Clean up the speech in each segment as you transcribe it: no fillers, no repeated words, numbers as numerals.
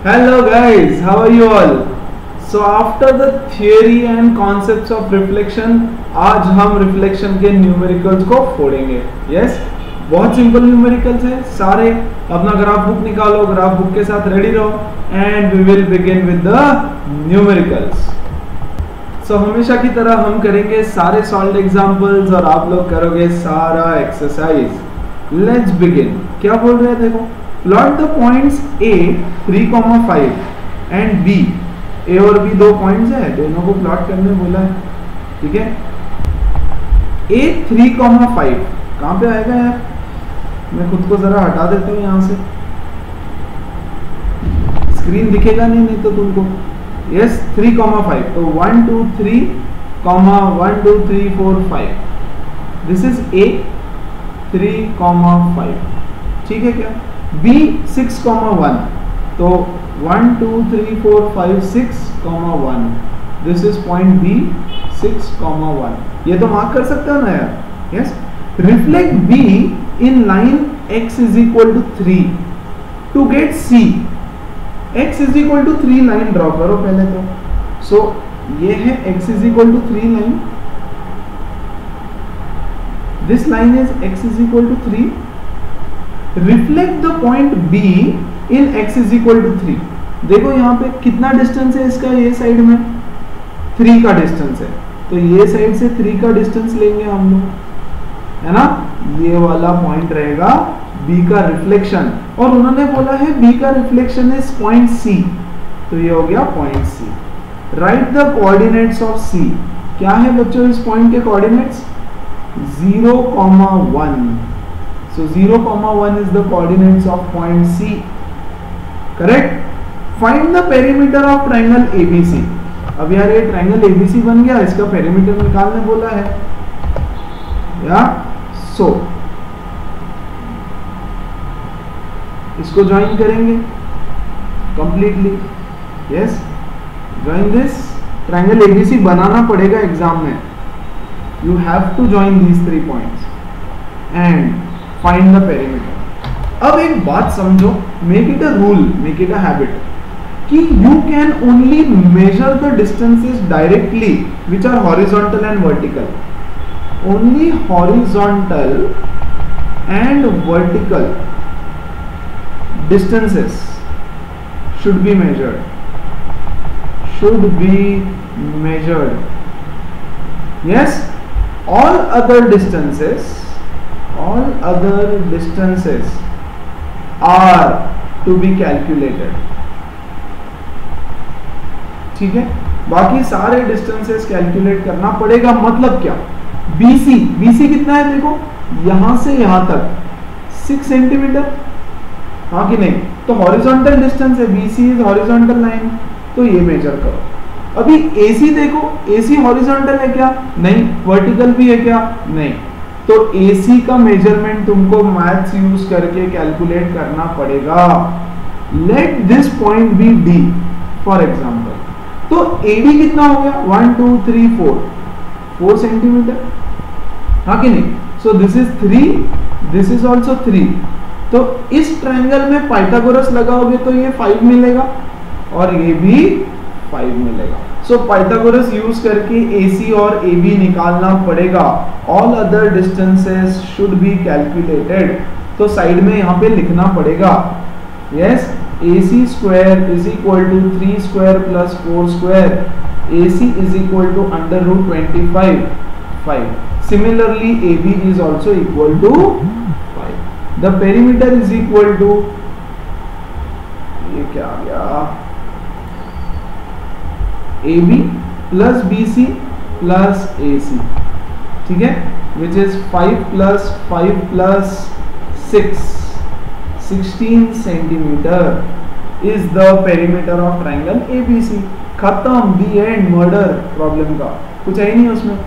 Hello guys, how are you all? So after the theory and concepts of reflection, आज हम reflection के numericals को फोड़ेंगे. Yes, बहुत simple numericals है सारे. अपना ग्राफ बुक निकालो, ग्राफ बुक के साथ रेडी रहो and we will begin with the numericals. So हमेशा की तरह हम करेंगे सारे सॉल्व्ड एग्जांपल्स और आप लोग करोगे सारा एक्सरसाइज. Let's begin. क्या बोल रहे हैं देखो. Plot the points A 3,5 and B. A और B दो पॉइंट्स है, दोनों को प्लॉट करने बोला है. ठीक है. A 3,5 कहाँ पे आएगा यार? मैं खुद को जरा हटा देता हूँ यहाँ से. स्क्रीन दिखेगा नहीं तो तुमको. यस 3,5 तो 1 2 3 1 2 3 4 5. This is A 3,5. ठीक है क्या? B 6,1 तो 1 2 3 4 5 6,1. This is point B 6,1. ये तो मार्क कर सकते हो ना यार. Yes. Reflect B in line x is equal to 3 to get C. x is equal to 3 line draw करो पहले तो. सो ये है x is equal to 3 line. This line is x is equal to 3. Reflect the point B in x is equal to 3. देखो यहाँ पे कितना distance है इसका. ये साइड में 3 का डिस्टेंस है तो ये साइड से 3 का डिस्टेंस लेंगे हम लोग, है ना. ये वाला पॉइंट रहेगा B का रिफ्लेक्शन और उन्होंने बोला है B का रिफ्लेक्शन इज पॉइंट C. तो ये हो गया point C. Right the coordinates of C. क्या है बच्चों इस पॉइंट के coordinates? 0,1. So 0,1 is the coordinates of point C. Correct? Find the perimeter of triangle ABC. अब यार ये ट्रायंगल ABC बन गया, इसका पेरीमीटर निकालने बोला है. या सो इसको ज्वाइन करेंगे completely. Yes, join this. Triangle ABC बनाना पड़ेगा एग्जाम में. You have to join these 3 points and find the perimeter. अब एक बात समझो, make it a rule, make it a habit कि you can only measure the distances directly which are horizontal and vertical. Only horizontal and vertical distances should be measured. Should be measured. Yes, all other distances are to be calculated. ठीक है. बाकी सारे distances calculate करना पड़ेगा. मतलब क्या? BC कितना है देखो, यहां से यहां तक 6 सेंटीमीटर. हाँ कि नहीं? तो हॉरिजॉन्टल डिस्टेंस है. BC इज हॉरिजॉन्टल लाइन, तो ये मेजर करो. अभी AC देखो, AC हॉरिजॉन्टल है क्या? नहीं. वर्टिकल भी है क्या? नहीं. तो AC का मेजरमेंट तुमको मैथ्स यूज करके कैलकुलेट करना पड़ेगा. Let this point be D for example. तो AD कितना हो गया? 1 2 3 4 सेंटीमीटर. हाँ कि नहीं? सो this is 3, this is also 3. तो इस ट्रायंगल में पाइथागोरस लगाओगे तो ये 5 मिलेगा और ये भी 5 मिलेगा. सो पाइथागोरस यूज करके AC और AB निकालना पड़ेगा. All other distances should be calculated. तो साइड में यहाँ पे लिखना पड़ेगा. Yes, AC square is equal to 3 square plus 4 square. AC is equal to under root 25 5. Similarly AB is also equal to 5. The perimeter is equal to, ये क्या आ गया, AB plus BC plus AC. ठीक है. Which is 5 plus 5 plus 6 16 centimetre is the perimeter of triangle ABC. खत्म. दी and. Murder problem का कुछ है ही नहीं उसमें.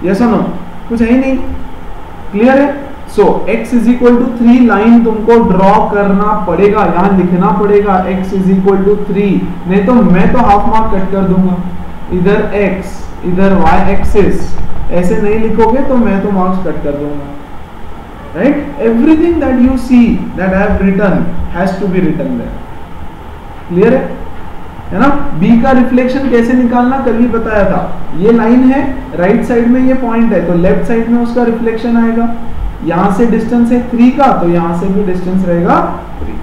यस और नो? कुछ है ही नहीं. क्लियर है? So x is equal to 3 line तुमको ड्रॉ करना पड़ेगा. यहां लिखना पड़ेगा x इज इक्वल टू 3. नहीं तो मैं तो हाफ मार्क कट कर दूंगा. इधर x इधर y एक्सिस. ऐसे नहीं लिखोगे तो मैं तो मार्क्स कट कर दूंगा. right? Everything that you see that I have written has to be written there. Clear है ना? बी का रिफ्लेक्शन कैसे निकालना कल ही बताया था। ये लाइन है, राइट साइड में ये पॉइंट है, तो लेफ्ट साइड में उसका रिफ्लेक्शन आएगा। यहां से डिस्टेंस है 3 का, तो यहां से भी डिस्टेंस रहेगा 3।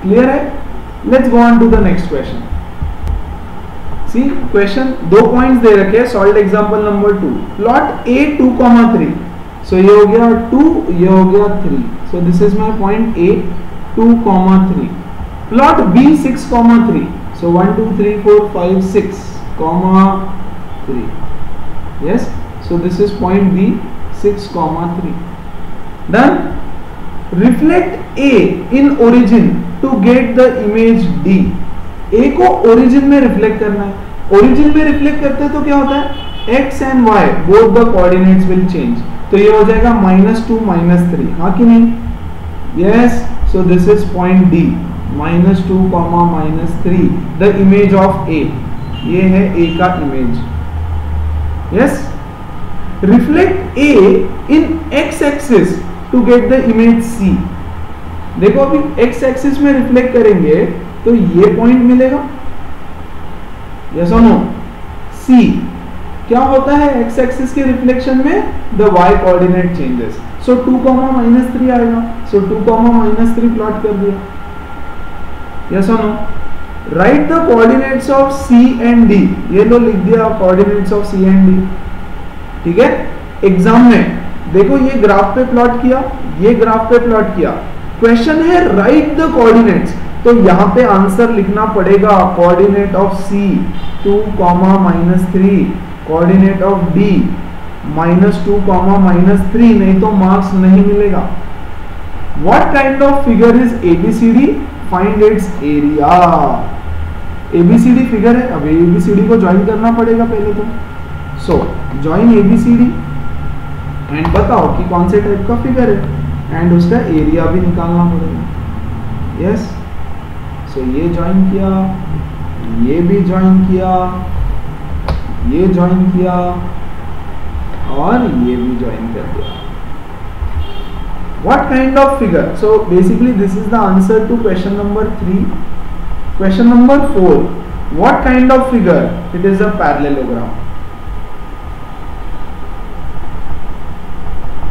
क्लियर है? Let's go on to the next question. See question 2 points दे रखे हैं, solve example number 2। Plot A 2,3, so ये हो गया 2, ये हो गया 3, so this is my point A 2,3। Plot B 6,3, so 1 2 3 4 5 6 3, yes, so this is point B 6,3. Then reflect A in origin to get the image D. A को origin में reflect करना है। origin में reflect करते हैं तो क्या होता है, x and y both the coordinates will change, तो ये हो जाएगा -2 -3, हाँ कि नहीं? yes, so this is point D -2, -3, the image of A, ये है A का image. yes, reflect A in x axis to get the image C। देखो अभी x axis में रिफ्लेक्ट करेंगे तो ये पॉइंट मिलेगा, yes or no? C क्या होता है x axis के रिफ्लेक्शन में, the y coordinate changes, so 2, -3 आएगा, so 2, -3 प्लॉट कर दिया। yes or no? write the coordinates of C and D, ये लो लिख दिया coordinates of C and D, ठीक है? एग्जाम में देखो ये ग्राफ पे प्लॉट किया, ये ग्राफ पे प्लॉट किया, क्वेश्चन है राइट द कोऑर्डिनेट्स, तो यहाँ पे आंसर लिखना पड़ेगा coordinate of C 2, -3, coordinate of D -2, -3, नहीं तो मार्क्स नहीं मिलेगा। What kind of figure is ABCD? Find its area। ABCD figure है, अब ABCD को ज्वाइन करना पड़ेगा पहले तो। सो ज्वाइन ABCD एंड बताओ कि कौन से टाइप का फिगर है, एंड उसका एरिया भी निकालना पड़ेगा। यस, सो ये ज्वाइन किया, ये भी ज्वाइन किया, ये ज्वाइन किया और ये भी ज्वाइन कर दिया। What kind of figure? So basically this is the answer to question number 3. Question number 4. What kind of figure? It is a parallelogram.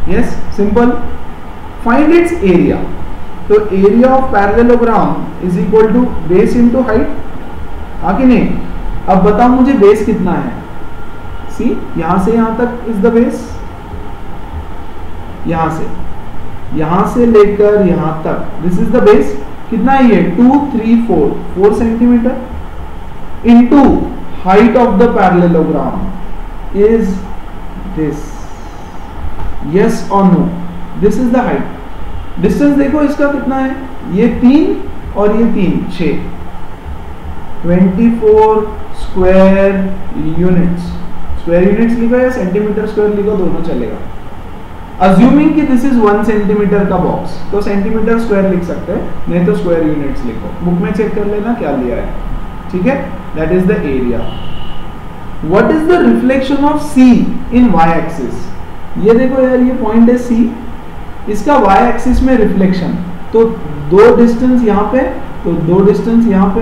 Yes, simple. Find its area. तो area of parallelogram is equal to base into height. हाँ कि नहीं? अब बताओ मुझे base कितना है? See, यहाँ से यहाँ तक is the base. यहाँ से लेकर यहाँ तक, दिस इज द बेस। कितना है ये? 2 3 4 centimetre into height of the parallelogram is this. Yes और no? This is the height. Distance देखो इसका कितना है, ये 3 और ये 3 6, 24 स्क्वायर यूनिट्स। स्क्वायर यूनिट्स लिखो या सेंटीमीटर स्क्वायर लिखो, दोनों चलेगा। अज्यूमिंग कि दिस इज 1 सेंटीमीटर का बॉक्स, तो सेंटीमीटर स्क्वायर लिख सकते हैं, नहीं तो स्क्वायर यूनिट्स लिखो। बुक में चेक कर लेना क्या लिया है, ठीक है? That is the area. What is the reflection of C in y axis? ये देखो यार, ये पॉइंट है C, इसका y एक्सिस में रिफ्लेक्शन, तो दो डिस्टेंस यहाँ पे, तो दो डिस्टेंस यहाँ पे।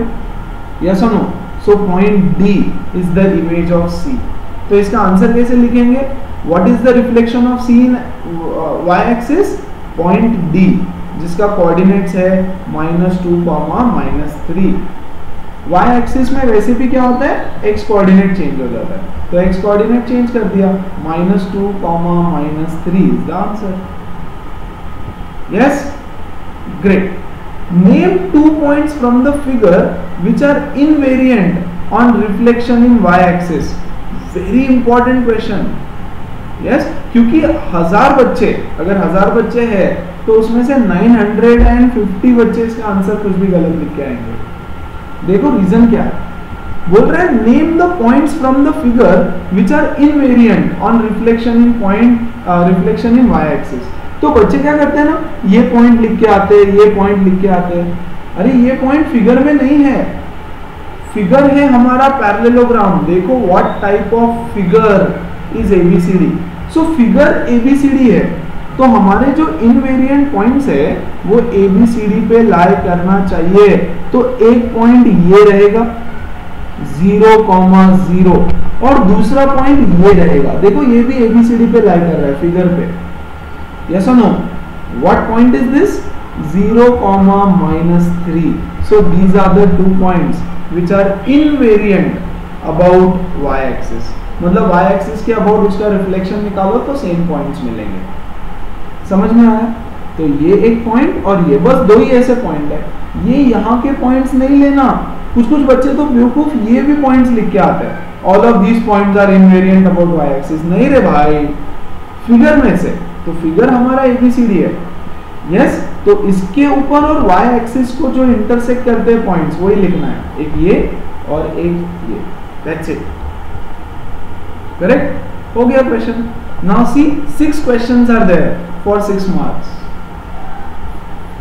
यस और no? So point D is the image of C। तो इसका आंसर कैसे लिखेंगे? What is the reflection of C in y-axis? Point D, जिसका कोऑर्डिनेट्स है -2, -3। y-axis में वैसे भी क्या होता है, x कोऑर्डिनेट चेंज हो जाता है, तो x कोऑर्डिनेट चेंज कर दिया, -2, -3 is the answer. Yes, great. Name 2 points from the figure which are invariant on reflection in y-axis. Very important question. Yes, क्योंकि 1000 बच्चे, अगर 1000 बच्चे हैं तो उसमें से 950 बच्चे इसका आंसर कुछ भी गलत लिख के आएंगे। देखो रीजन क्या है, बोल रहा है name the points from the figure which are invariant on reflection in reflection in y axis. तो बच्चे क्या करते हैं ना, ये पॉइंट लिख के आते हैं, ये पॉइंट लिख के आते हैं। अरे ये पॉइंट फिगर में नहीं है, फिगर है हमारा पैरेललोग्राम। देखो what type of figure is ABCD। So figure ABCD है, तो तो हमारे जो इनवेरिएंट पॉइंट्स है वो ए बी सी डी पे लाई करना चाहिए। तो एक पॉइंट ये रहेगा 0,0 और दूसरा पॉइंट ये रहेगा। देखो ये भी एबीसीडी पे लाई कर रहा है फिगर पे। यस और no? What point is this? 0,-3। So these are the 2 points which are invariant about y axis. मतलब y एक्सिस के अबाउट उसका रिफ्लेक्शन निकालो तो सेम पॉइंट्स मिलेंगे। समझ में आया? तो ये एक पॉइंट और ये, बस 2 ही ऐसे पॉइंट है। ये यहाँ के पॉइंट्स नहीं लेना। कुछ बच्चे तो बेवकूफ ये भी पॉइंट्स लिख के आते हैं, all of these points are invariant about y axis. नहीं रे भाई, फिगर में से तो फिगर हमारा एबीसीडी है। यस, तो इसके ऊपर और y एक्सिस को जो इंटरसेक्ट करते हैं पॉइंट्स वही लिखना है, एक ये और एक ये। That's it. करेक्ट हो गया question. Now see 6 questions are there for 6 marks.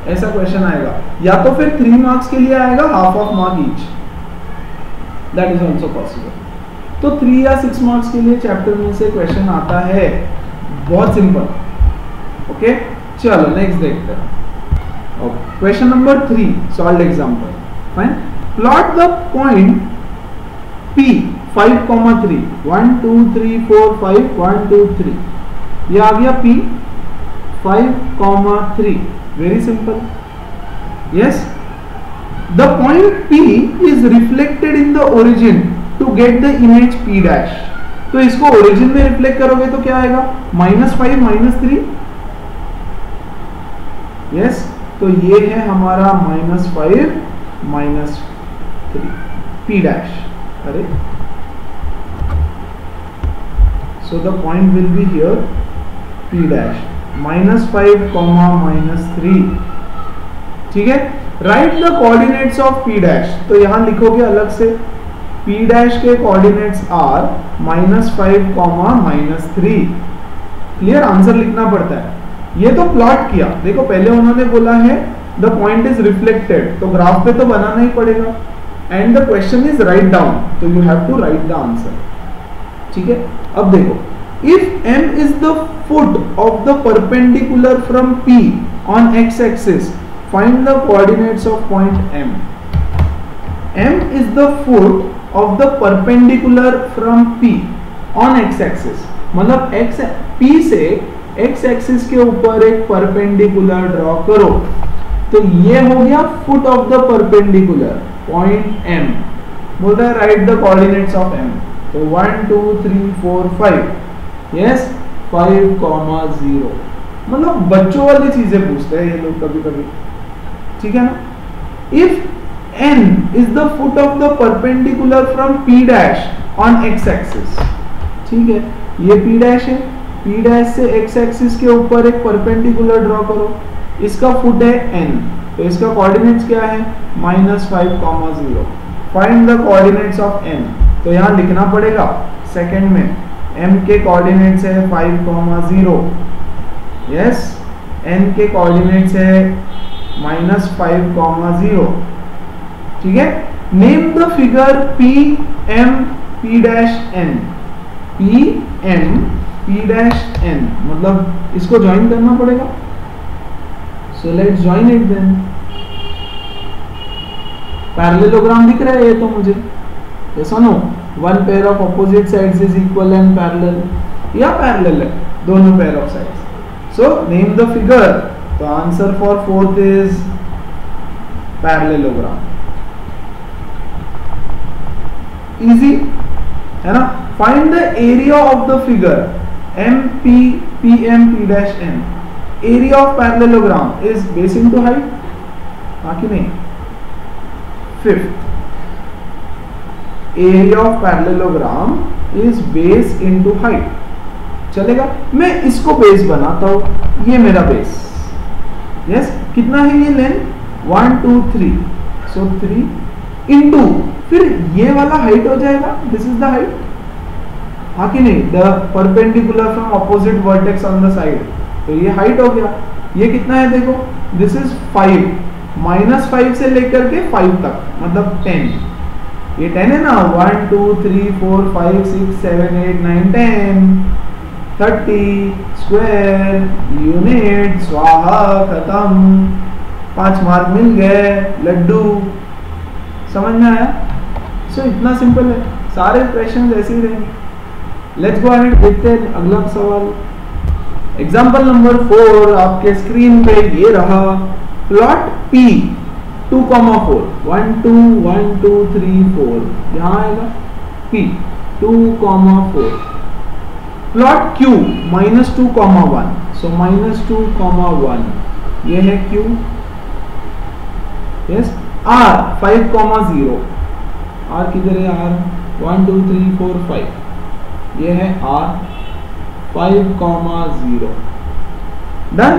ऐसा क्वेश्चन आएगा, या तो फिर 3 मार्क्स के लिए आएगा, half of mark each, that is also possible. तो 3 या 6 मार्क्स के लिए चैप्टर में से क्वेश्चन आता है, बहुत सिंपल। ओके, चलो नेक्स्ट देखते हैं। Question number 3, solve example. Fine, plot the point P 5,3, 1 2 3 4 5 1 2 3। ये आ गया P 5,3। Very simple. Yes, the point P is reflected in the origin to get the image P dash. तो इसको ओरिजिन में reflect करोगे तो क्या आएगा? -5 -3। यस, तो ये है हमारा -5 -3 P dash। अरे, so the point will be here P dash -5, -3। ठीक है, right the coordinates of P dash. तो यहां लिखोगे अलग से, P डैश के कोऑर्डिनेट्स आर -5, -3। क्लियर, आंसर लिखना पड़ता है। ये तो प्लॉट किया, देखो पहले उन्होंने बोला है द पॉइंट इज रिफ्लेक्टेड, तो ग्राफ पे तो बनाना ही पड़ेगा। And the question is write down, तो you have to write the answer. ठीक है, अब देखो, if M is the foot of the perpendicular from P on x-axis, find the coordinates of point M. M is the foot of the perpendicular from P on x-axis, मतलब P से x-axis के ऊपर एक perpendicular draw करो। तो ये हो गया foot of the perpendicular, point M। बोल रहा है write the coordinates of M। तो 1 2 3 4 5। यस, 5,0। मतलब बच्चों वाली चीजें पूछते हैं ये लोग कभी कभी। ठीक है ना? If n is the foot of the perpendicular from P dash on x axis. ठीक है, ये P डैश है, P डैश से x एक्सिस के ऊपर एक परपेंडिकुलर ड्रॉ करो। इसका फुट है n, तो इसका कोऑर्डिनेट्स क्या है? -5,0। Find the coordinates of n। तो यहां लिखना पड़ेगा सेकंड में, m के कोऑर्डिनेट्स है 5,0। यस, n के कोऑर्डिनेट्स है -5,0। ठीक है, name the figure P M P dash N। P M P dash N, मतलब इसको ज्वाइन करना पड़ेगा। So let's join it then. Parallelogram दिख रहा है ये तो मुझे, ये सुनो, one pair of opposite sides is equal and parallel, या parallel है दोनों pair of sides। so name the figure। तो answer for 4th is parallelogram। easy है ना? find the area of the figure MP PM P dash N। area of parallelogram is base into height, हाँ कि नहीं? 5th, area of parallelogram is base into height। चलेगा, मैं इसको base बनाता हूं, ये मेरा बेस। यस, कितना है ये लेंथ? 1 2 3, सो 3 इंटू, फिर ये वाला हाइट हो जाएगा, दिस इज द हाइट, हाँ कि नहीं? The perpendicular from opposite vertex on the side, तो ये हाइट हो गया। ये कितना है देखो, दिस इज 5, -5 से लेकर के 5 तक, मतलब 10। ये 10 है ना, 1 2 3 4 5 6 7 8 9 10। 30 स्क्वायर यूनिट, स्वाहा, खत्म, 5 मार्क मिल गए, लड्डू। समझ में आया? सो इतना सिंपल है, सारे क्वेश्चन ऐसे ही रहेंगे। लेट्स गो अहेड, देखते हैं अगला सवाल। एग्जाम्पल नंबर 4 आपके स्क्रीन पे ये रहा। प्लॉट P 2,4 1 2 1 2 3 4, यहाँ आएगा P 2,4। प्लॉट Q -2,1, सो -2,1 ये है Q। यस, R 5,0, R किधर है? R 1 2 3 4 5, ये है R 5,0। Done.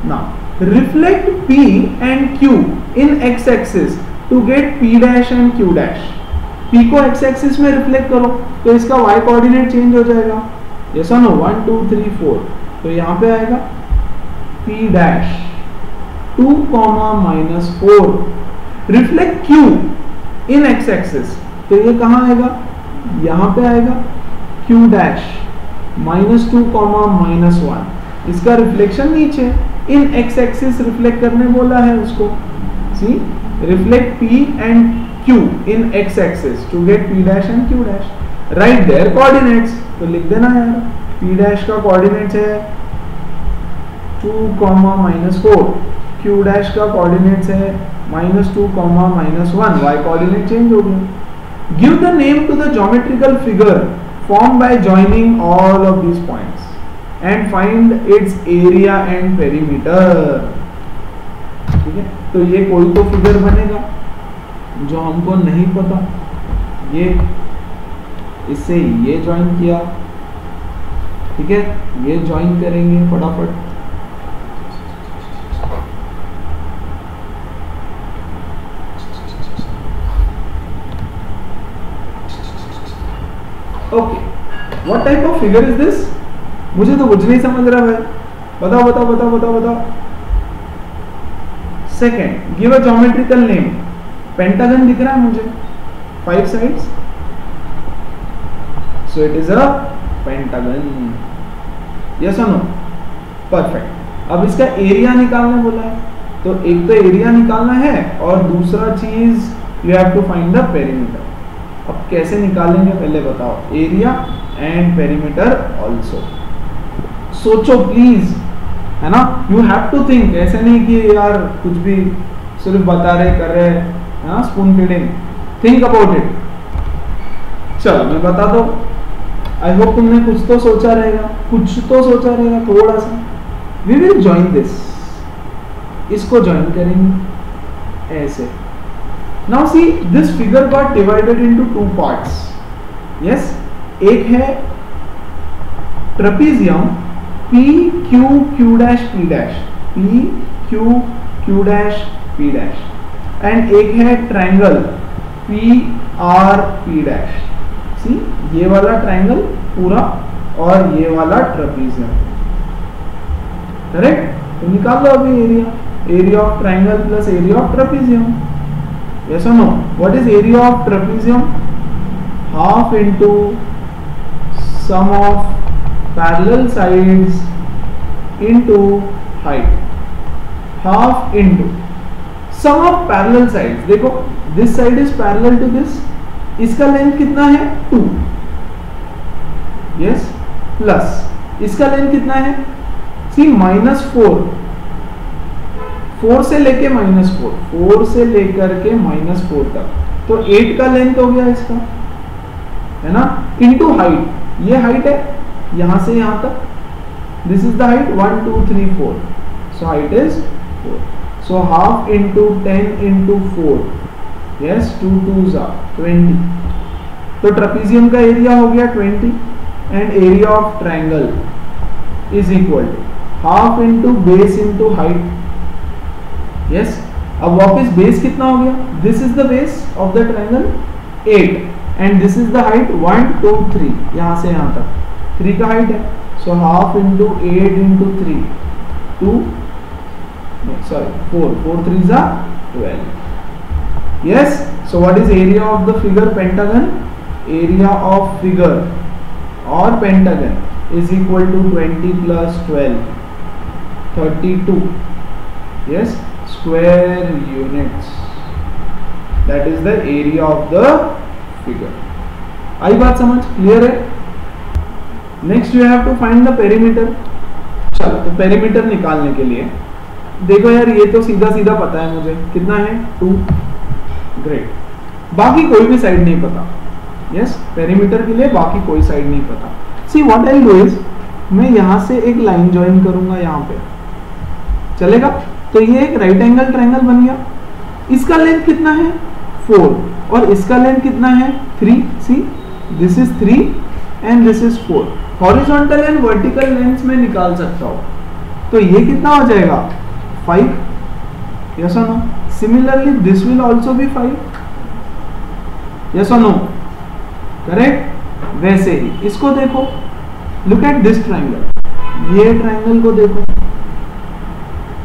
Now reflect P and Q in x-axis to get P dash and Q dash। P को x-axis में रिफ्लेक्ट करो तो इसका y कोऑर्डिनेट चेंज हो जाएगा। यस और नो? 1 2 3 4, तो यहाँ पे आएगा P dash 2, -4। रिफ्लेक्ट Q इन x-axis, तो ये कहाँ आएगा? यहाँ पे आएगा Q dash -2, -1। इसका रिफ्लेक्शन नीचे इन x एक्सिस रिफ्लेक्ट करने बोला है उसको। See, reflect P and Q in x axis to get P dash and Q dash. Write their coordinates, तो लिख देना यार। P डैश का कोऑर्डिनेट्स है 2, -4, Q डैश का कोऑर्डिनेट्स है -2, -1। y कोऑर्डिनेट चेंज हो गया। Give the name to the geometrical figure form by joining all of these points and find its area and perimeter। ठीक है, तो ये कोई तो फिगर बनेगा जो हमको नहीं पता। ये इससे ये ज्वाइन किया, ठीक है, ये ज्वाइन करेंगे फटाफट। Okay, what type of figure is this? मुझे तो कुछ नहीं समझ रहा भाई, बताओ बताओ बताओ बताओ बताओ। Second, give a geometrical name. Pentagon दिख रहा है मुझे, 5 sides, so it is a pentagon. Yes और नो? परफेक्ट। अब इसका एरिया निकालना बोला है, तो एक तो एरिया निकालना है और दूसरा चीज you have to find the perimeter. अब कैसे निकालेंगे पहले बताओ, एरिया एंड पेरीमीटर ऑल्सो। सोचो प्लीज, है ना? यू हैव टू थिंक, ऐसे नहीं कि यार कुछ भी सिर्फ बता रहे कर रहे, है ना, spoon feeding. Think about it. चलो मैं बता दो, आई होप तुमने कुछ तो सोचा रहेगा, कुछ तो सोचा रहेगा थोड़ा सा। वी विल ज्वाइन दिस, इसको ज्वाइन करेंगे ऐसे। Now see, this figure got divided into 2 parts. Yes, एक है trapezium P Q Q dash P dash, P Q Q dash P dash, and एक है triangle P R P dash। सी, ये वाला triangle पूरा और ये वाला ट्रेपेजियम। करेक्ट? तो निकाल लो अभी area. Area of triangle plus area of trapezium. Yes और no? What is area of trapezium? Half into sum of parallel sides into height, half into sum of parallel sides। देखो, this side is parallel to this, इसका length कितना है? 2। yes, plus इसका length कितना है? सी, -4, 4 से लेके -4, 4 से लेकर के -4 तक, तो 8 का लेंथ हो गया इसका, है ना, इनटू हाइट। ये हाइट है यहां से यहां तक, this is the height 1 2 3 4, so height is 4, so half into 10 into 4, yes, 2 2s are 20। तो ट्रेपेजियम का एरिया हो गया 20 and area of triangle is equal to half into base into height. Yes, अब वापस बेस कितना हो गया? This is the base of the triangle 8 and this is the height 1 2 3, यहां से यहां तक 3 का हाइट है, so half into 8 into 3, 2, sorry 4, 4 3s are 12। Yes, so what is area of the figure pentagon? Area of figure और pentagon is equal to 20 plus 12, 32, yes, square units. That is the area of the figure. आई बात समझ? Clear है? Next you have to find the perimeter. चलो, तो perimeter निकालने के लिए देखो यार, ये तो सीधा सीधा पता है मुझे, कितना है 2. ग्रेट. बाकी कोई भी साइड नहीं पता. यस, पेरीमीटर के लिए बाकी कोई साइड नहीं पता. See what I do is, मैं यहां से एक लाइन ज्वाइन करूंगा यहाँ पे, चलेगा? तो ये एक राइट एंगल ट्रायंगल बन गया. इसका लेंथ कितना है 4 और इसका लेंथ कितना है 3. See this is 3 and this is 4. Horizontal and vertical length में निकाल सकता हूं. तो ये कितना हो जाएगा 5. यस और no? Similarly this will also be 5. Yes और नो? करेक्ट. वैसे ही इसको देखो, लुक एट दिस ट्रायंगल. ये ट्रायंगल को देखो.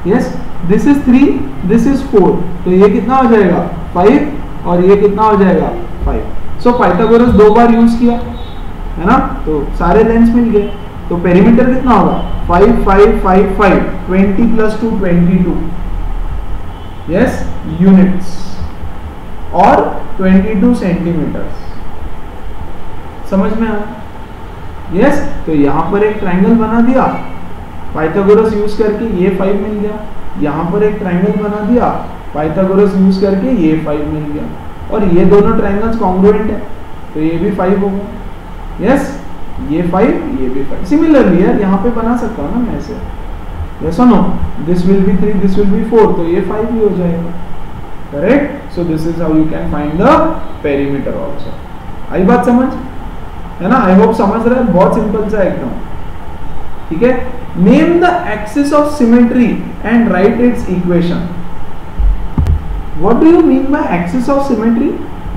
Yes, this is 3, this is 4. तो ये कितना हो जाएगा 5 और ये कितना हो जाएगा 5. सो पाइथागोरस 2 बार यूज किया है ना, तो सारे लेंथ्स मिल गए. तो पेरीमीटर कितना होगा 5 5 5 5, 20 plus 2 22. यस, यूनिट्स और 22 सेंटीमीटर्स. समझ में आया? यस. तो यहां पर एक ट्रायंगल बना दिया पाइथागोरस यूज करके, ये 5 मिल गया. यहां पर एक ट्रायंगल बना दिया पाइथागोरस यूज करके, ये 5 मिल गया. और ये दोनों ट्रायंगल्स कॉन्ग्रुएंट है, तो ये भी 5 हो गया. यस, ये 5, ये भी 5. सिमिलरली यार यहाँ पे बना सकता हूँ ना मैं ऐसे. यस और no? This will be 3, this will be 4, तो ये 5 भी हो जाएगा. Correct. So this is how you can find the perimeter also. आई बात समझ है ना? आई होप समझ रहे हैं. बहुत सिंपल सा एकदम. ठीक है. Name the axis of symmetry and write its equation. What do you mean by axis of symmetry?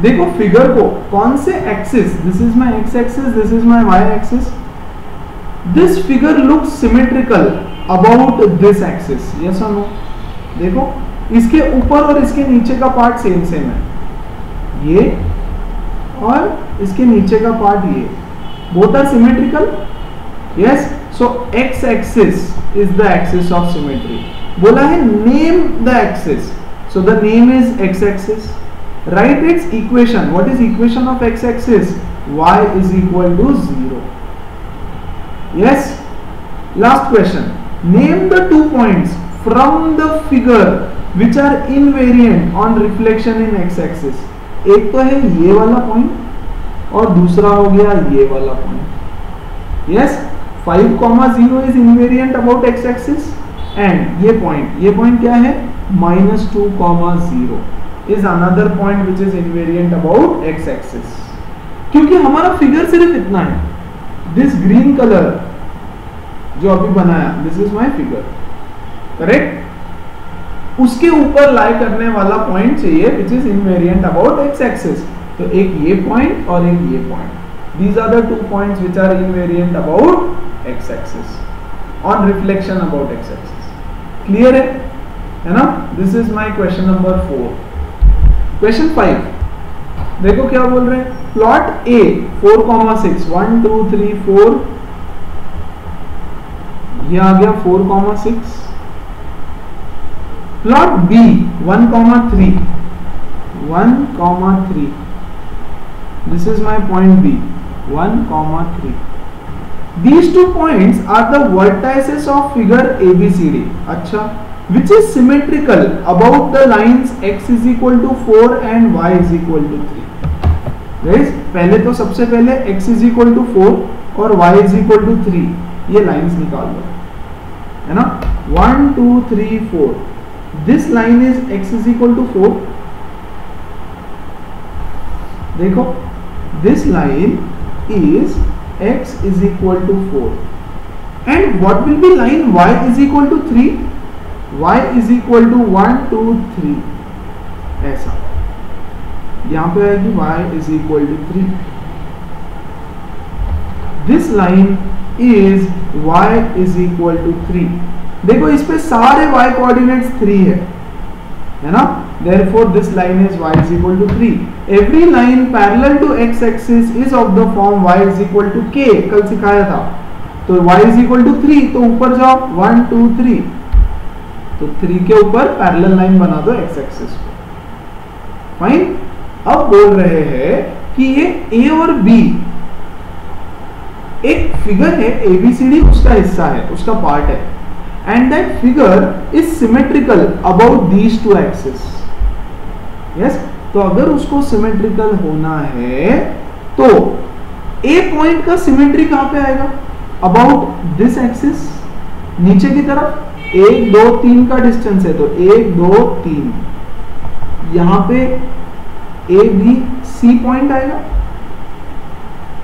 देखो फिगर को कौन से axis, this is my x axis, this is my y axis. This figure looks symmetrical about this axis. Yes और no? देखो इसके ऊपर और इसके नीचे का पार्ट सेम सेम है, ये और इसके नीचे का पार्ट ये, both are symmetrical. Yes. So x axis is the axis of symmetry. बोला है name the axis, so the name is x axis. Write its equation. What is equation of x axis? Y is equal to 0. Yes. Last question. Name the 2 points from the figure which are invariant on reflection in x axis. एक तो है ये वाला point और दूसरा हो गया ये वाला point. Yes. 5,0 is invariant about x axis and ये पॉइंट क्या है -2,0 is another point which is invariant about x axis. क्योंकि हमारा फिगर सिर्फ इतना है. दिस ग्रीन कलर जो अभी बनाया, this is my figure. Correct. उसके ऊपर लाई करने वाला पॉइंट चाहिए which is invariant about x axis. तो एक ये पॉइंट और एक ये point. These are the 2 points which are invariant about x axis on reflection about x axis. Clear है ना? This is my question number 4. Question 5 देखो क्या बोल रहे हैं. प्लॉट ए 4,6, 1 2 3 4, ये आ गया 4,6. Plot B 1,3, 1,3. This is my point B 1,3. These 2 points are the vertices of figure ABCD. अच्छा, which is symmetrical about the lines x is equal to 4 and y is equal to 3. Guys, पहले तो सबसे पहले x is equal to 4 और y is equal to 3 ये lines निकाल लो, है ना? 1 2 3 4. This line is x is equal to 4. देखो, this line is x is equal to 4 and what will be line y is equal to 3? y is equal to 1 2 3. ऐसा यहां पे आएगी y is equal to 3. This line is y is equal to 3. देखो इस पे सारे y coordinates 3 है ना? Therefore this line is y is equal to 3. Every line parallel to x axis is of the form y is equal to k. कल सिखाया था. तो y इज इक्वल टू 3, तो ऊपर जाओ 1 2 3, तो 3 के ऊपर पैरेलल लाइन बना दो x एक्सिस को। फाइन। अब बोल रहे हैं कि ये a और b एक फिगर है, ABCD उसका हिस्सा है, उसका पार्ट है, and that figure is symmetrical about these two axis. Yes, तो अगर उसको सिमेट्रिकल होना है तो A पॉइंट का सिमेट्री कहां पे आएगा? अबाउट दिस एक्सिस, नीचे की तरफ 1 2 3 का डिस्टेंस है, तो 1 2 3 यहां पे A B C पॉइंट आएगा।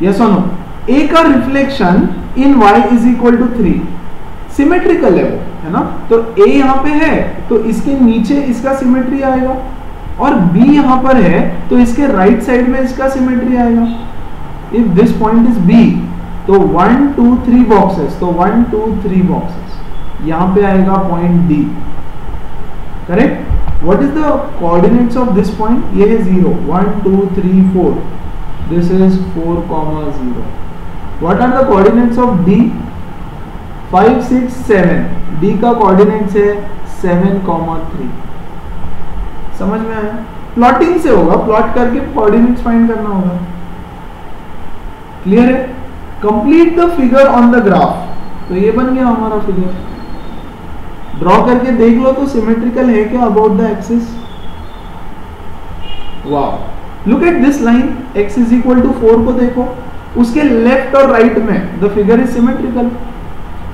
यस और नो? A का reflection in y is equal to 3, symmetrical है वो, है ना? तो A यहां पे है तो इसके नीचे इसका सिमेट्री आएगा, और B यहां पर है तो इसके राइट साइड में इसका सिमेट्री आएगा। If this point is B, तो 1 2 3 बॉक्सेस, तो 1 2 3 बॉक्सेस, यहां पे आएगा point D। Correct? What is the coordinates of this point? ये है 0 1 2 3 4, this is 4, 0। What are the coordinates of D? 5 6 7, D का कोऑर्डिनेट्स है 7, 3। समझ में आया? प्लॉटिंग से होगा, प्लॉट करके कोऑर्डिनेट्स फाइंड करना होगा। क्लियर है? Complete the figure on the graph, तो ये बन गया हमारा फिगर। ड्रॉ करके देख लो तो सिमेट्रिकल है क्या about the axis? Wow, look at this line, x is equal to 4 को देखो, उसके लेफ्ट और राइट में the figure is symmetrical.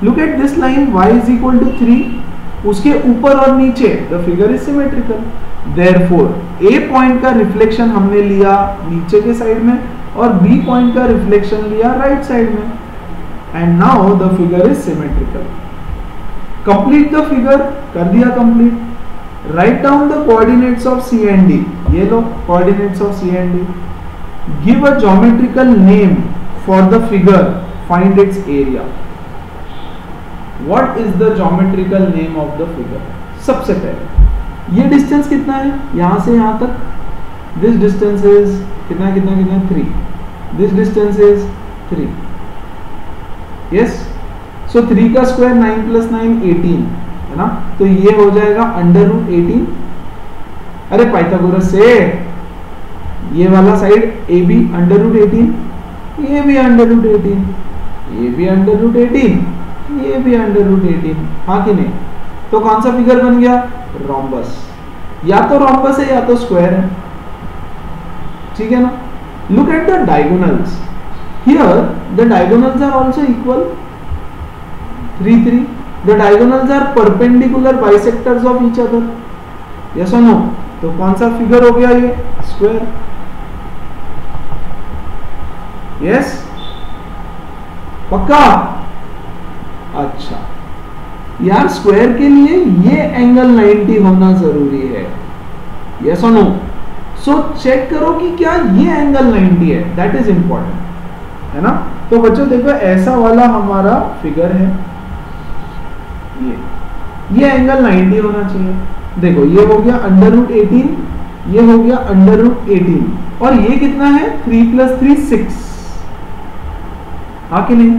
Look at this line, y is equal to 3, उसके ऊपर और नीचे the figure is symmetrical. Therefore A point का रिफ्लेक्शन हमने लिया नीचे के साइड में, और B पॉइंट का रिफ्लेक्शन लिया राइट साइड में, and now the figure is symmetrical. Complete the figure, कर दिया complete. Write down the coordinates of C and D, ये लो coordinates of C and D। Give a geometrical name for the figure, find its area. What is the geometrical name of the figure? सबसे पहले ये distance कितना है यहां से यहां तक? दिस डिस्टेंस इज कितना कितना कितना 3, दिस डिस्टेंस इज 3। यस, सो 3 का स्क्वायर 9 + 9 18 है ना, तो ये हो जाएगा √18। अरे पाइथागोरस से ये वाला साइड AB √18, ये भी √18, ये भी √18, ये भी √18, हाँ कि नहीं? तो कौन सा फिगर बन गया? रोम्बस। या तो रोम्बस है या तो स्क्वायर है, ठीक है ना? Look at the diagonals, here the diagonals are also equal 3 3, the diagonals are perpendicular bisectors of each other. Yes और नो? तो कौन सा फिगर हो गया ये? स्क्वायर। यस, पक्का? अच्छा यार, स्क्वायर के लिए ये एंगल 90 होना जरूरी है। यस और नो? सो चेक करो कि क्या ये एंगल 90 है, दैट इज इंपॉर्टेंट, है ना? तो बच्चों देखो, ऐसा वाला हमारा फिगर है, ये एंगल 90 होना चाहिए। देखो ये हो गया √18, ये हो गया √18, और ये कितना है? 3 + 3 6, हाँ कि नहीं?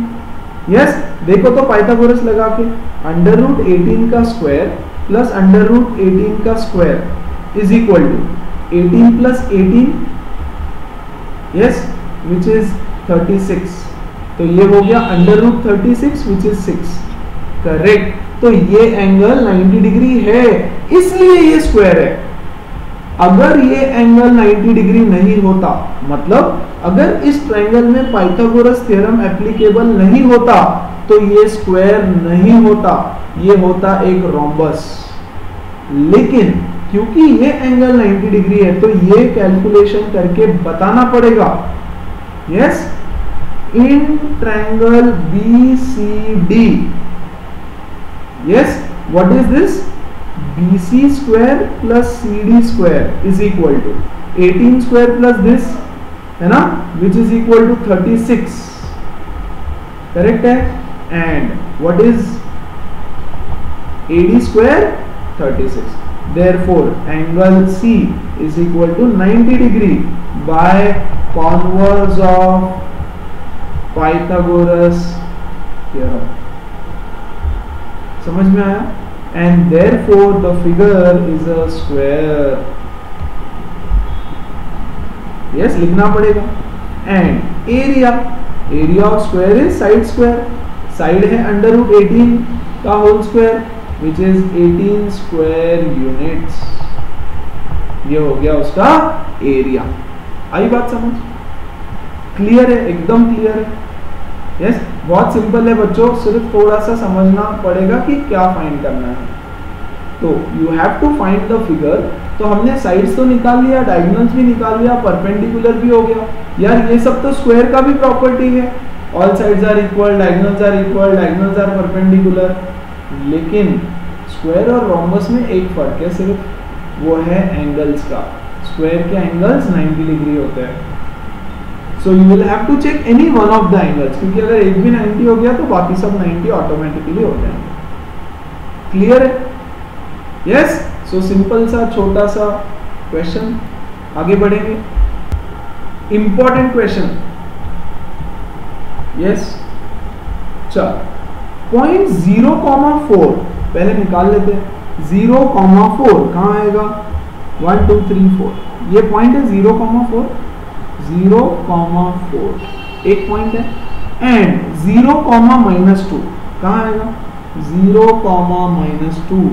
यस, देखो तो पाइथागोरस लगा के, √18 का स्क्वायर प्लस √18 का square is equal to 18 + 18, yes, which is 36। तो ये हो गया √36 विच इज 6। करेक्ट। तो ये एंगल 90 डिग्री है, इसलिए ये स्क्वायर है। अगर ये एंगल 90 डिग्री नहीं होता, मतलब अगर इस ट्रायंगल में पाइथागोरस थ्योरम एप्लीकेबल नहीं होता, तो ये स्क्वायर नहीं होता, ये होता एक रोम्बस। लेकिन क्योंकि ये एंगल 90 डिग्री है, तो ये कैलकुलेशन करके बताना पड़ेगा। Yes, in triangle BCD, yes, what is this? BC square plus CD square is equal to 18 square plus this, है ना, which is equal to 36, correct है? And what is AD square? 36. Therefore angle C is equal to 90 degree by converse of Pythagoras theorem. समझ में आया? And therefore the figure is a square. Yes, लिखना पड़ेगा। And area, area of square is side square. Side है under root 18 का whole square which is 18 square units. ये हो गया उसका एरिया। आई बात समझ? क्लियर है? एकदम क्लियर है। यस, बहुत सिंपल है बच्चों, सिर्फ थोड़ा सा समझना पड़ेगा कि क्या फाइंड करना है। तो you have to find the figure. तो हमने साइड्स तो निकाल लिया, डायगोनल्स भी निकाल लिया, परपेंडिकुलर भी हो गया। यार ये सब तो स्क्वायर का भी प्रॉपर्टी है, all sides are equal, diagonals are equal, diagonals are perpendicular. लेकिन स्क्वायर और रोम्बस में एक फर्क है सिर्फ, वो है एंगल्स का। स्क्वायर के एंगल्स 90 डिग्री होते हैं। So you will have to check any one of the angles, क्योंकि अगर एक भी 90 हो गया तो बाकी सब 90 ऑटोमेटिकली हो जाएंगे। क्लियर है? यस। सो सिंपल सा छोटा सा क्वेश्चन, आगे बढ़ेंगे। Important question. यस, चल पॉइंट 0,4 पहले निकाल लेते हैं। 0,4 कहाँ आएगा? 1 2 3 4 ये पॉइंट है 0,4, 0,4 एक पॉइंट है। एंड 0,-2 कहाँ आएगा? 0,-2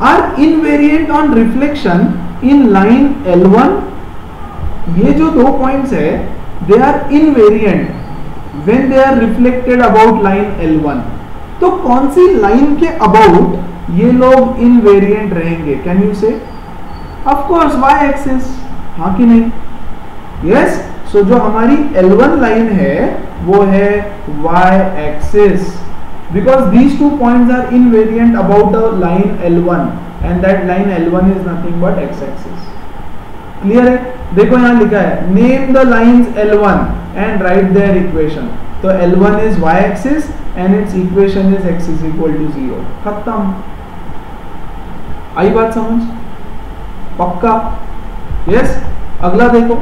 are invariant on reflection in line L1। ये जो दो पॉइंट्स है they are invariant when they are reflected about line L1। तो कौन सी लाइन के अबाउट ये लोग इनवेरिएंट रहेंगे? कैन यू से? ऑफ कोर्स वाई एक्सिस, हाँ कि नहीं? यस। सो जो हमारी L1 लाइन है वो है y axis, because these two points are invariant about a line L1 and that line L1 is nothing but x axis। Clear है? देखो यहाँ लिखा है name the lines L1 and write their equation। तो L1 is y axis and its equation is x is equal to 0। खत्म। आई बात समझ? पक्का? यस। अगला देखो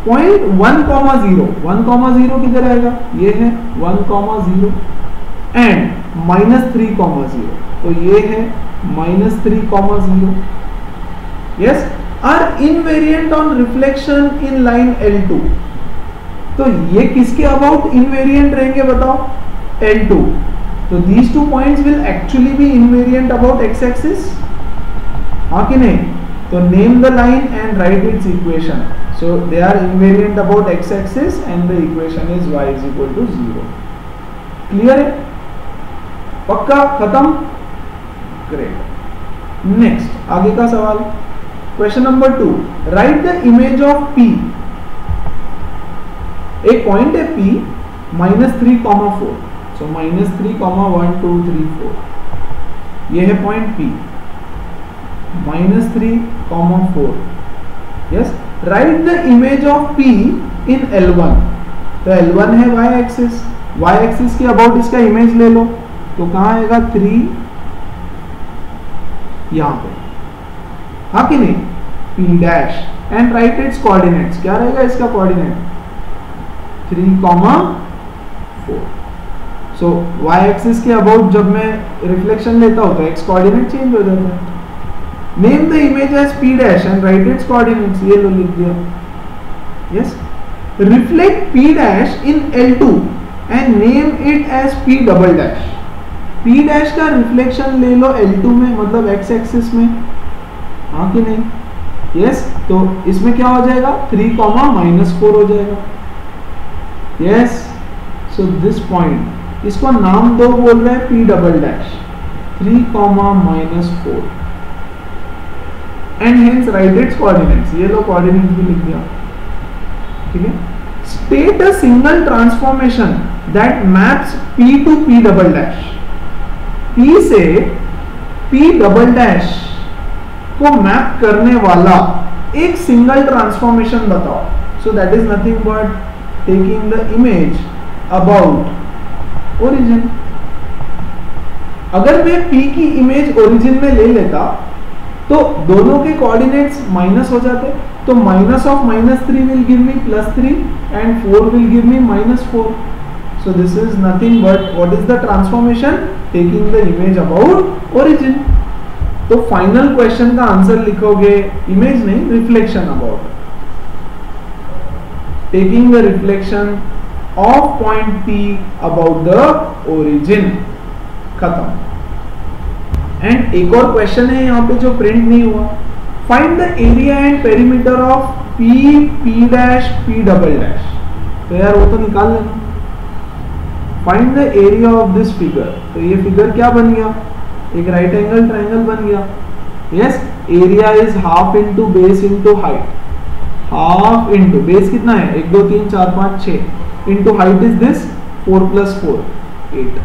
पॉइंट 1,0, 1,0 किधर आएगा? ये है 1,0 एंड -3,0, तो ये है -3,0। Yes, are invariant on reflection in line L2। तो ये किसके अबाउट इनवेरिएंट रहेंगे बताओ? L2। तो these two points will actually be invariant about x axis, हाँ कि नहीं? तो name the line and write its equation। So they are invariant about x axis and the equation is y is equal to 0। Clear है? पक्का? खत्म? Great. Next आगे का सवाल, question number 2। Right the image of P। एक point है P -3,4। सो -3,1 2 3 4 ये है point P -3,4। Yes, right the image of P in L1। तो L1 है y एक्सिस, y एक्सिस के अबाउट इसका इमेज ले लो। तो कहाँ आएगा? 3 यहां पे, हाँ कि नहीं? P' and write its coordinates. क्या रहेगा इसका कोऑर्डिनेट? 3,4। सो y एक्सिस के अबाउट जब मैं रिफ्लेक्शन लेता हूं तो x कोऑर्डिनेट चेंज हो जाता है। Name the image as P' and write its coordinates. ये लो लिख दिया। Yes, reflect P' in L2 and name it as P'। P' का रिफ्लेक्शन ले लो L2 में, मतलब x एक्सिस में, हाँ कि नहीं? यस। तो इसमें क्या हो जाएगा? 3,-4 हो जाएगा। यस। सो दिस पॉइंट, इसको नाम दो, बोल रहे हैं P', 3,-4 and hence write its coordinates. ये लो कोऑर्डिनेट्स भी लिख दिया। ठीक है। State a single transformation that maps P to P'। P से P'' को मैप करने वाला एक सिंगल ट्रांसफॉर्मेशन बताओ। So that is nothing but taking the image about origin. अगर मैं P की इमेज ओरिजिन में ले लेता तो दोनों के कोऑर्डिनेट्स माइनस हो जाते। तो -3 will give me +3 and 4 will give me -4। So this is nothing but what is the transformation? Taking the image about origin. तो फाइनल क्वेश्चन का आंसर लिखोगे इमेज नहीं, reflection about, taking the reflection of point P about the origin. खत्म. And एक और question है यहाँ पे जो प्रिंट नहीं हुआ. Find the area and perimeter of P, P dash, P double dash. तो यार वो तो निकाल लेना. Find the area of this figure. तो ये फिगर क्या बन गया? एक राइट एंगल ट्राइंगल बन गया. Yes, area is half into base into height. Half into base कितना है? 1 2 3 4 5 6 into height is this 4 + 4 8.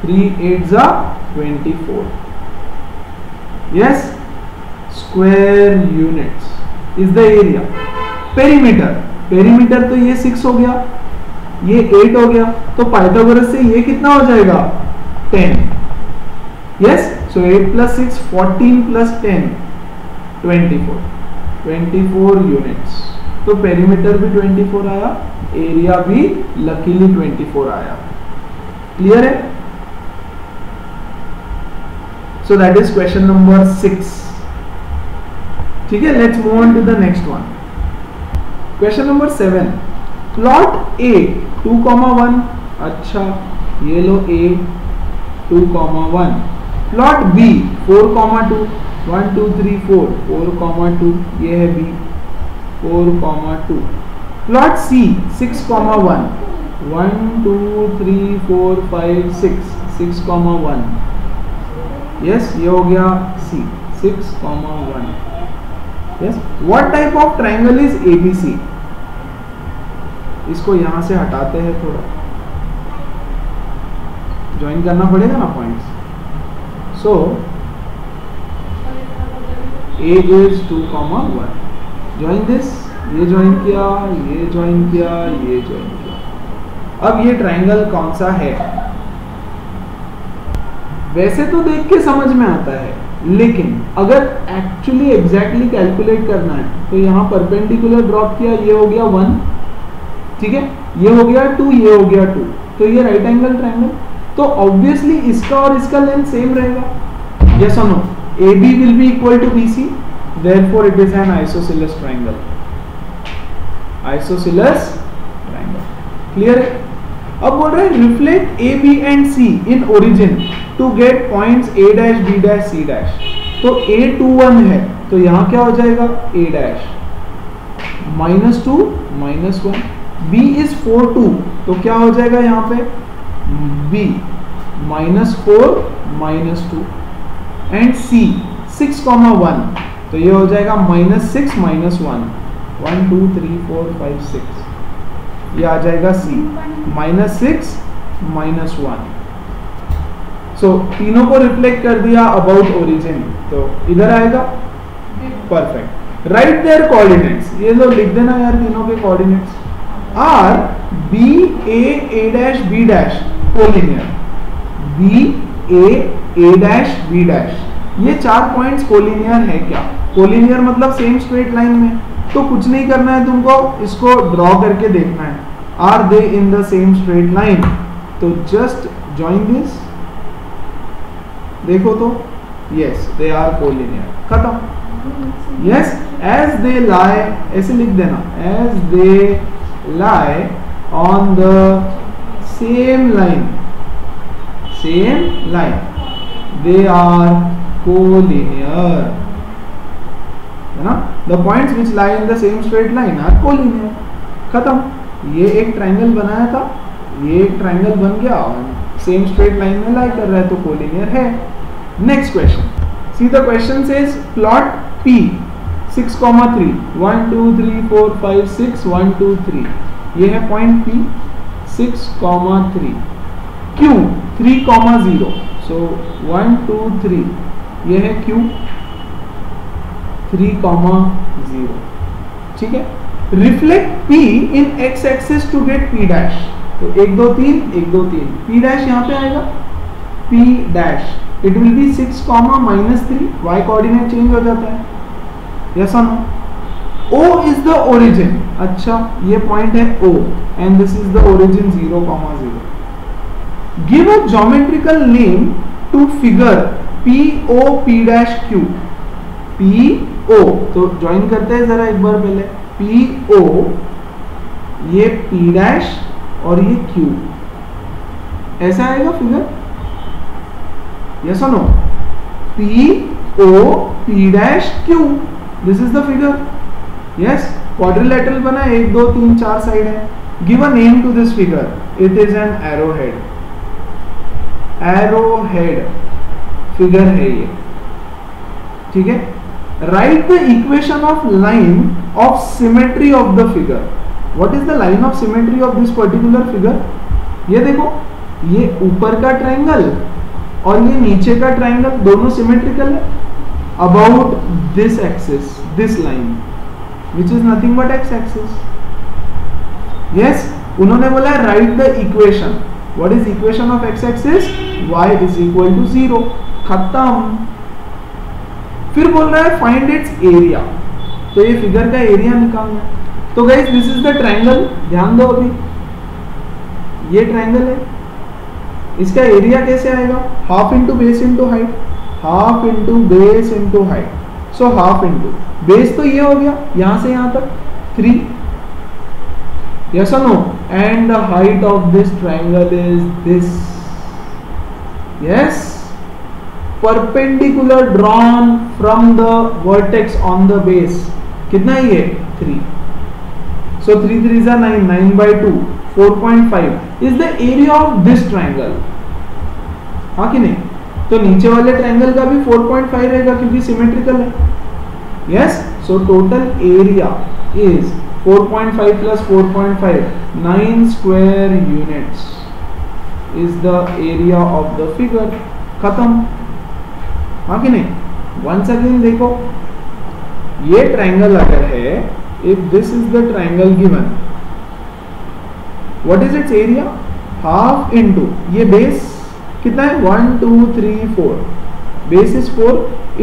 3 8 24. Yes, square units is the area. Perimeter, perimeter तो ये 6 हो गया, ये 8 हो गया, तो पाइथागोरस से ये कितना हो जाएगा? 10. यस, सो 8 + 6 14 + 10 24. 24 यूनिट्स. तो पेरीमीटर भी 24 आया, एरिया भी लकीली 24 आया. क्लियर है? So that is question number 6. ठीक है, let's move on to the next one. Question number 7. Plot A 2,1. अच्छा, ये लो A 2,1. Plot B 4,2. 1 2 3 4 4,2. ये है B 4,2. Plot C 6,1. 1 2 3 4 5 6 6,1. यस, ये हो गया C 6,1. Yes, what type of triangle is ABC? इसको यहां से हटाते हैं, थोड़ा ज्वाइन करना पड़ेगा ना points. So A is 2,1. Join this. ये ज्वाइन किया, ये ज्वाइन किया, ये ज्वाइन किया. अब ये ट्राइंगल कौन सा है? वैसे तो देख के समझ में आता है, लेकिन अगर एक्चुअली एग्जैक्टली कैलकुलेट करना है तो यहाँ परपेंडिकुलर ड्रॉप किया, ये हो गया 1. ठीक है, ये हो गया 2, ये हो गया 2, तो ये राइट एंगल ट्राइंगल. तो ऑब्वियसली इसका और इसका लेंथ सेम रहेगा. यस और no? AB will be equal to BC, therefore it is an isosceles triangle. Isosceles triangle. Clear है? अब बोल रहे हैं reflect A, B and C in origin to get points A dash, B dash, C dash. तो A 2,1 है, तो यहाँ क्या हो जाएगा? A dash -2 -1. B is 4,2, तो क्या हो जाएगा यहाँ पे? B -4 -2. एंड C 6,1, तो ये हो जाएगा -6 -1. 1 2 3 4 5 6. ये आ जाएगा C -6 -1. सो तीनों को रिफ्लेक्ट कर दिया अबाउट ओरिजिन, तो इधर आएगा. परफेक्ट. Write their coordinates. ये लो लिख देना यार तीनों के coordinates. Are B A A dash B dash collinear. B A A dash B dash, ये 4 पॉइंट्स कोलिनियर है क्या? कोलिनियर मतलब सेम स्ट्रेट लाइन में. तो कुछ नहीं करना है तुमको, इसको ड्रॉ करके देखना है. Are they in the same straight line? तो जस्ट जॉइन दिस. देखो तो यस, दे आर कोलिनियर. खत्म. यस, एज दे लाई, ऐसे लिख देना, as they lie on the same line, they are collinear. है ना? The points which lie in the same straight line are collinear. खत्म. ये एक ट्राइंगल बनाया था, ये एक ट्राइंगल बन गया और सेम स्ट्रेट लाइन में लाई कर रहा है, तो कोलिनियर है. Next question. See the question says plot P 6,3. 1 2 3 4 5 6 1 2 3. ये है पॉइंट P 6,3. Q 3,0. सो 1 2 3. ये है Q 3,0. ठीक है. Reflect P in x axis to get P dash. तो 1 2 3 1 2 3. P डैश यहाँ पे आएगा. P dash it will be 6, -3. y coordinate change हो जाता है. यस और no? O is the origin. अच्छा, ये पॉइंट है O and this is the origin 0,0. Give a geometrical name to figure POP'Q. PO तो ज्वाइन करते हैं जरा एक बार पहले. PO, ये P' और ये Q. ऐसा आएगा figure? Yes or no? POP'Q. This is the figure. Yes, quadrilateral बना, 1 2 3 4 साइड है. Give a name to this figure. It is an arrowhead. Arrowhead figure है ये, ठीक है. Write the equation of line of symmetry of the figure. What is the line of symmetry of this particular figure? ये देखो, ये ऊपर का triangle और ये नीचे का ट्रायंगल दोनों सिमेट्रिकल है. About this axis, this line, which is nothing but x axis. Yes, उन्होंने बोला write the equation. What is equation of x axis? Y is equal to 0. खत्म. फिर बोल रहा है find its area. तो ये फिगर का एरिया निकालना है. तो guys this is the triangle. ध्यान दो, अभी ये ट्रायंगल है, इसका एरिया कैसे आएगा? Half into base into height. Half into base into height. So half into base तो ये हो गया यहां से यहां तक 3. यस और no? And the height of this triangle is this. Yes, perpendicular drawn from the vertex on the base. कितना ये? 3. So 3 3 are 9, 9/2, 4.5 is the area of this triangle. हाँ कि नहीं? तो नीचे वाले ट्रायंगल का भी 4.5 रहेगा क्योंकि सिमेट्रिकल है. Yes, so total area is 4.5 plus 4.5, 9 square units is the area of the figure. खत्म. हाँ कि नहीं? वंस अगेन देखो, ये ट्रायंगल अगर है, if this is the triangle given, what is it's area? Half into ये बेस कितना है? 1 2 3 4. Base is 4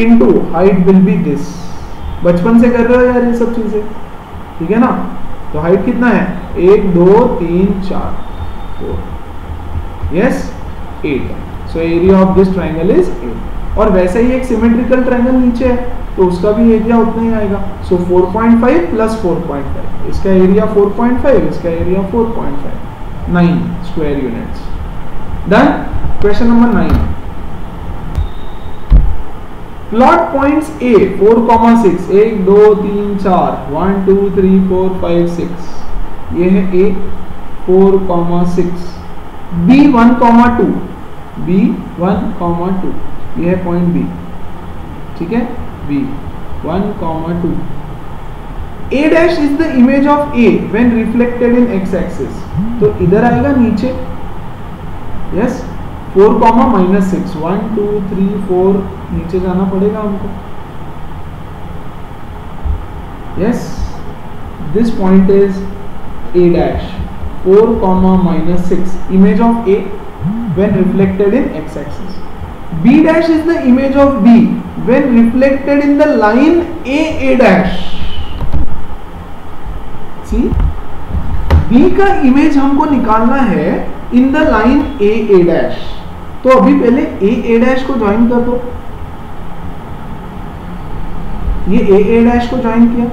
into height will be this. बचपन से कर रहे हो यार ये सब चीजें, ठीक है ना? तो हाइट कितना है? 1 2 3 4 4. Yes, 8. So area of this triangle is 8. और वैसे ही एक सिमेट्रिकल ट्रायंगल नीचे है तो उसका भी एरिया उतना ही आएगा. सो 4.5 प्लस 4.5, इसका एरिया 4.5, इसका area 4.5, 9 square units. Done. Question number 9. Plot points A 4,6, 1 2 3 4, 1 2 3 4 5 6. ये है A 4,6. B 1,2, B 1,2. ये है पॉइंट B, ठीक है. B 1,2. A dash is the image of A when reflected in x axis. तो इधर आएगा नीचे. यस, 4, -6, 1 2 3 4 नीचे जाना पड़ेगा हमको. Yes, this point is A dash. 4, -6 image of A when reflected in x axis. B dash is the image of B when reflected in the line A dash. See, B का image हमको निकालना है in the line A dash. तो अभी पहले A dash को join कर दो. ये A dash को ज्वाइन किया.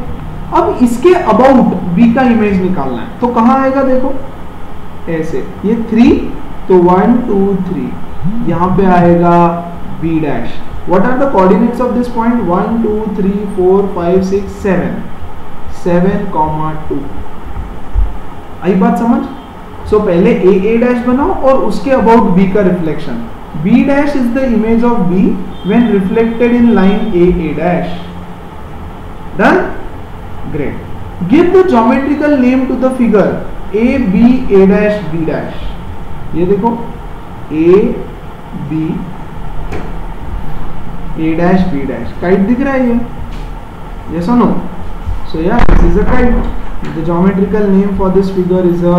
अब इसके अबाउट B का इमेज निकालना है. तो कहां आएगा? देखो ऐसे, ये 3, तो 1 2 3, यहां पे आएगा B dash. What are the coordinates of this point? 1 2 3 4 5 6 7, 7,2. आई बात समझ? सो पहले A dash बनाओ और उसके अबाउट B का reflection. B dash is the image of B when reflected in line A dash. Done? Great. Give the geometrical name to the figure A B A dash B dash. ये देखो A B A dash B dash. Kite दिख रहा है ये? Yes or no? So yeah, this is a kite. The geometrical name for this figure is a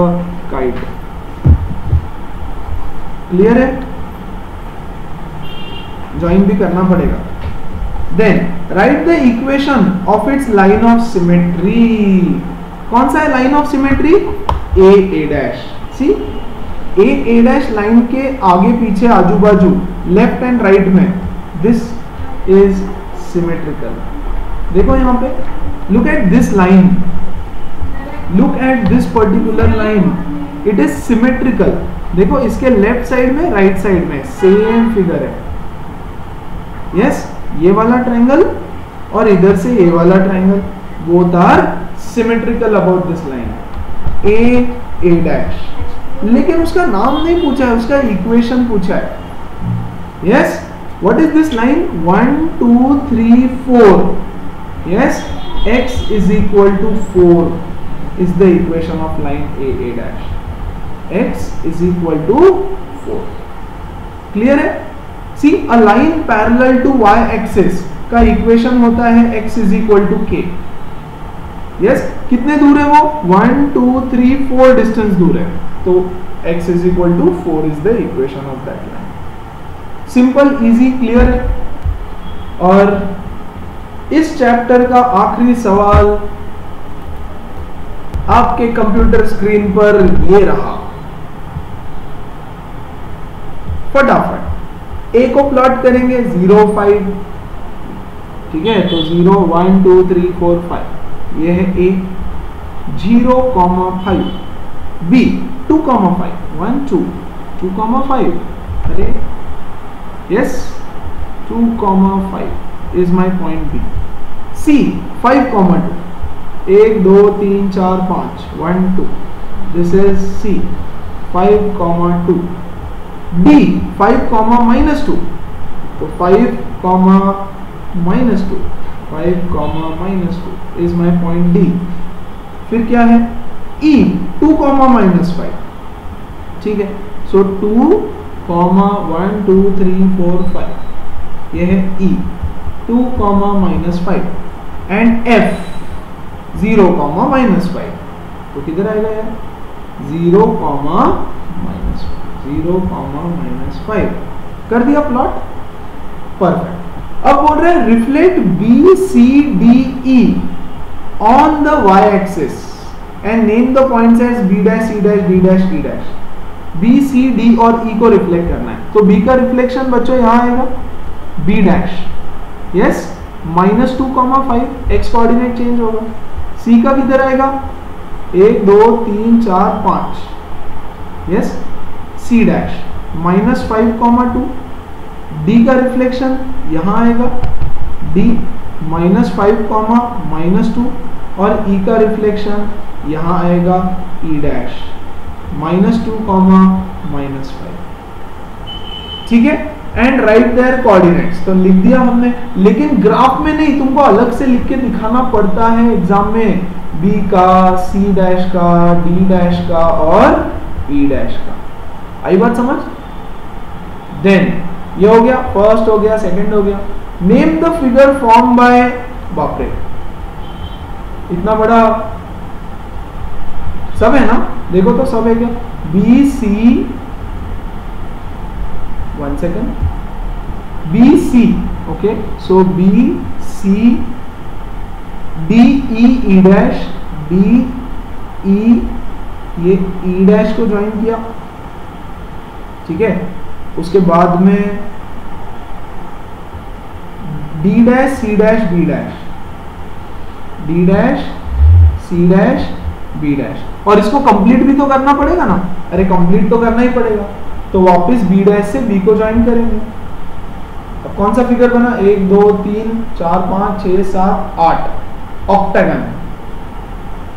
kite. Clear है? Join भी करना पड़ेगा. Then write the equation of its line of symmetry. कौन सा है line of symmetry? A dash. C A dash line के आगे पीछे आजू बाजू लेफ्ट एंड राइट में, दिस इज सिमेट्रिकल। देखो यहां पे, look at this line, look at this particular line, it is symmetrical. देखो इसके लेफ्ट साइड में राइट साइड में सेम फिगर है। यस, ये वाला ट्रायंगल और इधर से ये वाला triangle, both are symmetrical about this line A dash. लेकिन उसका नाम नहीं पूछा है, उसका इक्वेशन पूछा है। Yes, what is this line? 1 2 3 4। Yes, x is equal to 4 is the equation of line a dash. x is equal to 4. Clear है? See, a line parallel to y axis का इक्वेशन होता है x is equal to k. Yes, कितने दूर है वो? 1 2 3 4 distance दूर है, तो x is equal to 4 is the equation of that line. Simple, easy, clear है। और इस चैप्टर का आखिरी सवाल आपके कंप्यूटर स्क्रीन पर ये रहा। फटाफट ए को प्लॉट करेंगे 0 5, ठीक है, तो 0 1 2 3 4 5 ये है ए। 0 5 बी 2 5 1 2 2 5, अरे yes 2 5 is my point B. C 5 2 1 2 3 4 5 1 2, this is C 5 2। D 5 -2, तो 5 -2 5 -2 is my point D। फिर क्या है? E 2 -5, ठीक है, सो 2 1 2 3 4 5 ये है E 2 -5 एंड F 0 -5, तो किधर आएगा यार? 0 -5 कर दिया प्लॉट, परफेक्ट। अब बोल रहे हैं reflect B C D E on the y axis and name the points as b dash c dash d dash e dash. b c d और e को रिफ्लेक्ट करना है, तो b का रिफ्लेक्शन बच्चों यहां आएगा b dash. Yes, -2 5 x coordinate change होगा। c का किधर आएगा? 1 2 3 4 5, यस c डैश -5 2। d का रिफ्लेक्शन यहां आएगा d -5 -2, और e का रिफ्लेक्शन यहां आएगा e डैश -2 -5, ठीक है। एंड राइट देयर कोऑर्डिनेट्स, तो लिख दिया हमने, लेकिन ग्राफ में नहीं, तुमको अलग से लिख के दिखाना पड़ता है एग्जाम में, b का, c डैश का, d डैश का और e डैश का। आई बात समझ? देन ये हो गया, फर्स्ट हो गया, सेकंड हो गया। Name the figure form bye, बाप रे इतना बड़ा सब है ना, देखो तो सब है क्या? B C, 1 second, B C, okay, so B C D E dash, D E, ये ई डैश को ज्वाइन किया, ठीक है। उसके बाद में D dash C dash B dash, D dash C dash B dash, और इसको कंप्लीट भी तो करना पड़ेगा ना, अरे कंप्लीट तो करना ही पड़ेगा, तो वापस बी डैश से बी को ज्वाइन करेंगे। अब कौन सा फिगर बना? 1 2 3 4 5 6 7 8 ऑक्टागन,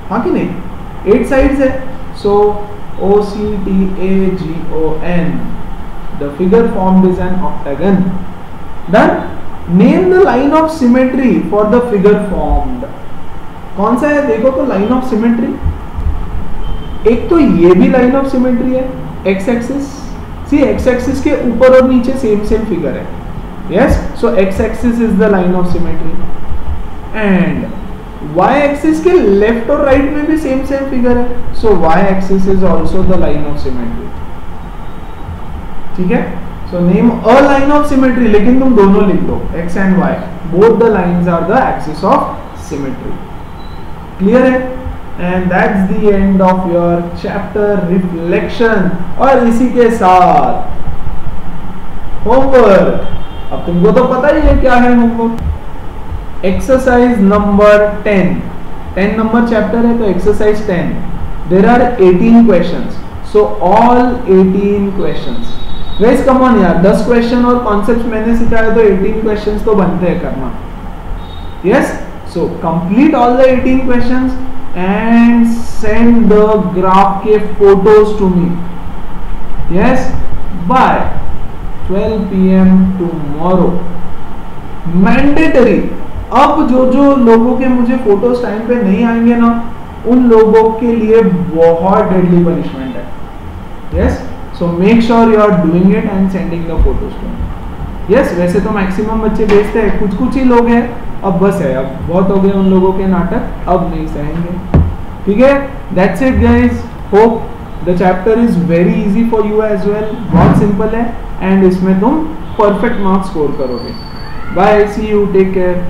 हाँ कि नहीं? 8 साइड्स है, so O C T A G O N, the figure formed is an octagon. Done. Name the line of symmetry for the figure formed. कौन सा है? देखो तो लाइन ऑफ सिमेट्री, एक तो ये भी लाइन ऑफ सिमेट्री है, X axis, see X axis के ऊपर और नीचे सेम सेम फिगर है, yes, so x axis is the line of symmetry, and Y axis के लेफ्ट और राइट में भी सेम सेम फिगर है, so Y axis is also the line of symmetry, ठीक है। So name a line of symmetry, लेकिन तुम दोनों लिख लो X and Y, both the lines are the axis of symmetry. Clear है? And that's the end of your chapter reflection. और इसी के साथ होमवर्क, अब तुमको तो पता ही है क्या है homework. Exercise number 10 number chapter है तो exercise 10, there are 18 questions, so all 18 questions. Guys come on यार, 10 क्वेश्चन और कॉन्सेप्ट्स मैंने सिखाया तो 18 क्वेश्चंस तो बनते हैं करना। Yes, so complete all the 18 questions and send the graph के photos to me. Yes, by 12 PM tomorrow. Mandatory, अब जो लोगों के मुझे फोटोज टाइम पे नहीं आएंगे ना, उन लोगों के लिए बहुत डेडली पनिशमेंट है। Yes, so make sure you are doing it and sending the photos to me. Yes, वैसे तो मैक्सिमम बच्चे भेजते हैं, कुछ ही लोग हैं, अब बस है, अब बहुत हो गए उन लोगों के नाटक, अब नहीं सहेंगे। ठीक है, that's it guys, hope the chapter is very easy for you as well, बहुत सिंपल है एंड इसमें तुम परफेक्ट मार्क्स स्कोर करोगे। Bye, see you, take care.